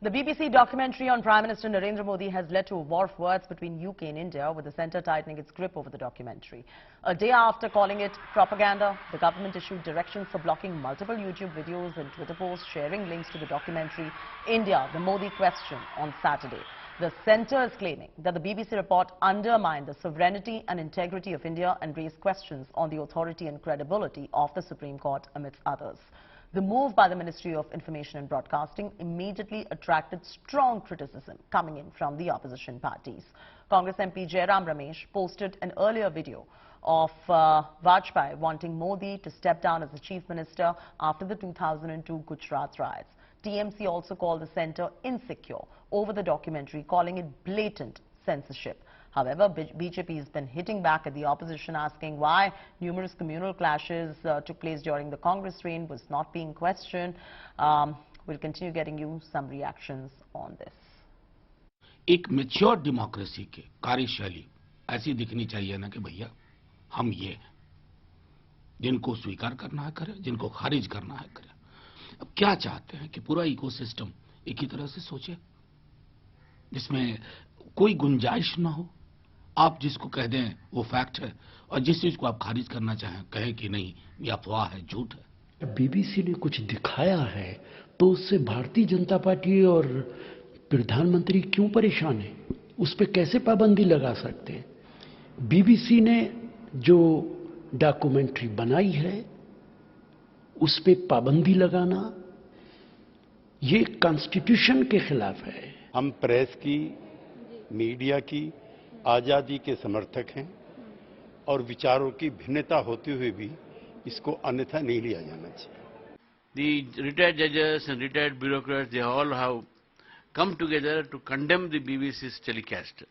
The BBC documentary on Prime Minister Narendra Modi has led to a war of words between UK and India, with the centre tightening its grip over the documentary. A day after calling it propaganda, the government issued directions for blocking multiple YouTube videos and Twitter posts sharing links to the documentary India, the Modi Question, on Saturday. The centre is claiming that the BBC report undermined the sovereignty and integrity of India and raised questions on the authority and credibility of the Supreme Court, amidst others. The move by the Ministry of Information and Broadcasting immediately attracted strong criticism coming in from the opposition parties. Congress MP Jairam Ramesh posted an earlier video of Vajpayee wanting Modi to step down as the Chief Minister after the 2002 Gujarat riots. TMC also called the centre insecure over the documentary, calling it blatant censorship. However, BJP has been hitting back at the opposition, asking why numerous communal clashes took place during the Congress reign was not being questioned. We'll continue getting you some reactions on this. एक mature democracy के कार्यशैली ऐसी दिखनी चाहिए ना कि भैया हम ये जिनको स्वीकार करना है करें, जिनको खारिज करना है करें। अब क्या चाहते हैं कि पूरा इकोसिस्टम एक ही तरह से सोचे, जिसमें कोई गुंजाइश ना हो। आप जिसको कह दें वो फैक्ट है और जिस चीज को आप खारिज करना चाहें कहें कि नहीं ये अफवाह है, झूठ है। बीबीसी ने कुछ दिखाया है तो उससे भारतीय जनता पार्टी और प्रधानमंत्री क्यों परेशान है? उस पर कैसे पाबंदी लगा सकते हैं? बीबीसी ने जो डॉक्यूमेंट्री बनाई है उस पे पाबंदी लगाना ये कॉन्स्टिट्यूशन के खिलाफ है। हम प्रेस की, मीडिया की आजादी के समर्थक हैं और विचारों की भिन्नता होते हुए भी इसको अन्यथा नहीं लिया जाना चाहिए। The retired judges and retired bureaucrats, they all have come together to condemn the BBC's telecast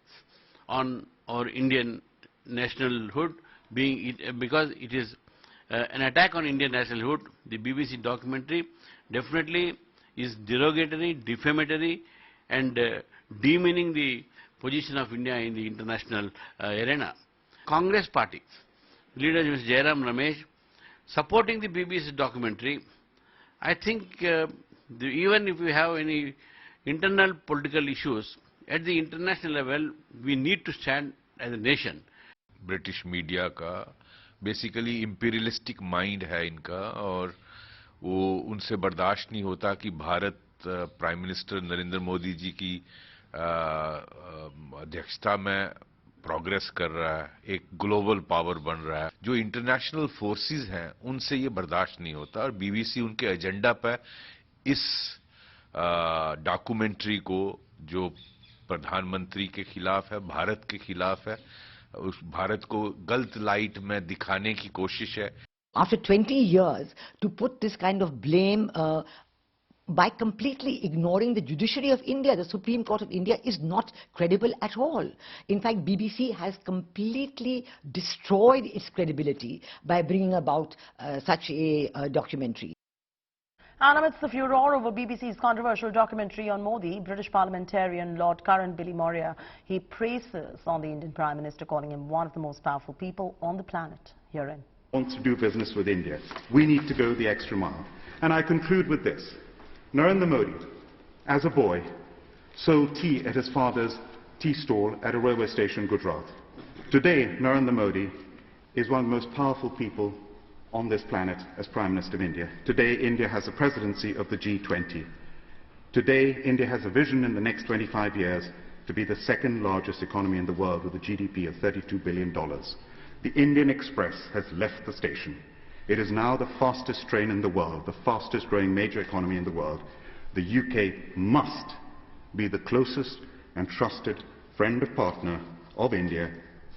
on our Indian nationalhood, because it is an attack on Indian nationalhood. The BBC documentary definitely is derogatory, defamatory, and demeaning the position of India in the international arena. Congress party, leader Mr. Jairam Ramesh, supporting the BBC documentary. I think even if we have any internal political issues, at the international level, we need to stand as a nation. British media का basically imperialistic mind है इनका, और वो उनसे बर्दाश्त नहीं होता कि भारत प्राइम मिनिस्टर नरेंद्र मोदी जी की अध्यक्षता में प्रोग्रेस कर रहा है, एक ग्लोबल पावर बन रहा है। जो इंटरनेशनल फोर्सेस हैं उनसे ये बर्दाश्त नहीं होता, और बीबीसी उनके एजेंडा पर इस डॉक्यूमेंट्री को जो प्रधानमंत्री के खिलाफ है, भारत के खिलाफ है, उस भारत को गलत लाइट में दिखाने की कोशिश है। After 20 years, to put this kind of blame by completely ignoring the judiciary of India, the Supreme Court of India, is not credible at all. In fact, BBC has completely destroyed its credibility by bringing about such a documentary. And amidst the furore over BBC's controversial documentary on Modi, British parliamentarian Lord Karan Billy Moria, he praises on the Indian Prime Minister, calling him one of the most powerful people on the planet. Herein. Wants to do business with India. We need to go the extra mile. And I conclude with this. Narendra Modi, as a boy, sold tea at his father's tea stall at a railway station in Gujarat. Today, Narendra Modi is one of the most powerful people on this planet as Prime Minister of India. Today, India has the presidency of the G20. Today, India has a vision in the next 25 years to be the second largest economy in the world with a GDP of $32 billion. The Indian Express has left the station. It is now the fastest train in the world, the fastest growing major economy in the world. The UK must be the closest and trusted friend and partner of India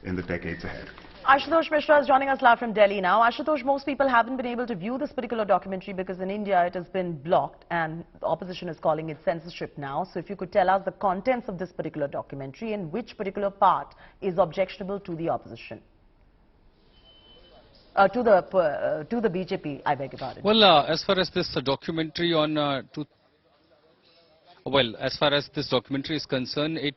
in the decades ahead. Ashutosh Mishra is joining us live from Delhi now. Ashutosh, most people haven't been able to view this particular documentary because in India it has been blocked and the opposition is calling it censorship now. So if you could tell us the contents of this particular documentary and which particular part is objectionable to the opposition. To the BJP, I beg your pardon. Well, as far as this documentary on Well, as far as this documentary is concerned, it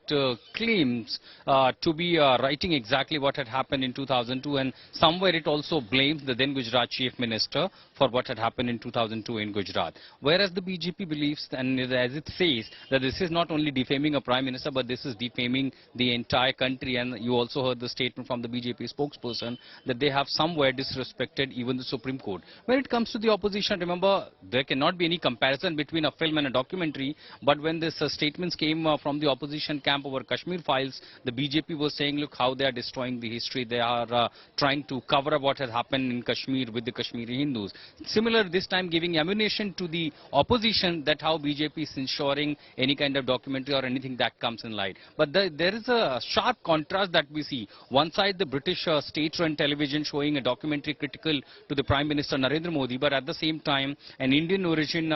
claims to be writing exactly what had happened in 2002, and somewhere it also blames the then Gujarat Chief Minister for what had happened in 2002 in Gujarat. Whereas the BJP believes, and as it says, that this is not only defaming a Prime Minister, but this is defaming the entire country. And you also heard the statement from the BJP spokesperson that they have somewhere disrespected even the Supreme Court. When it comes to the opposition, remember, there cannot be any comparison between a film and a documentary, but when this statements came from the opposition camp over Kashmir files, the BJP was saying, look how they are destroying the history. They are trying to cover up what has happened in Kashmir with the Kashmiri Hindus. Similar this time giving ammunition to the opposition that how BJP is ensuring any kind of documentary or anything that comes in light. But there is a sharp contrast that we see. One side the British state-run television showing a documentary critical to the Prime Minister Narendra Modi, but at the same time an Indian origin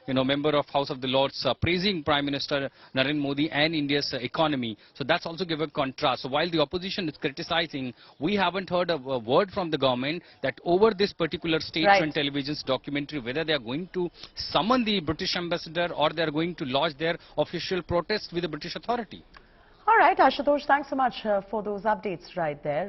member of House of the Lords praising Prime Minister Narendra Modi and India's economy. So that's also give a contrast. So while the opposition is criticizing, we haven't heard a word from the government that over this particular state-run television's documentary, whether they are going to summon the British ambassador or they are going to lodge their official protest with the British authority. All right, Ashutosh, thanks so much for those updates right there.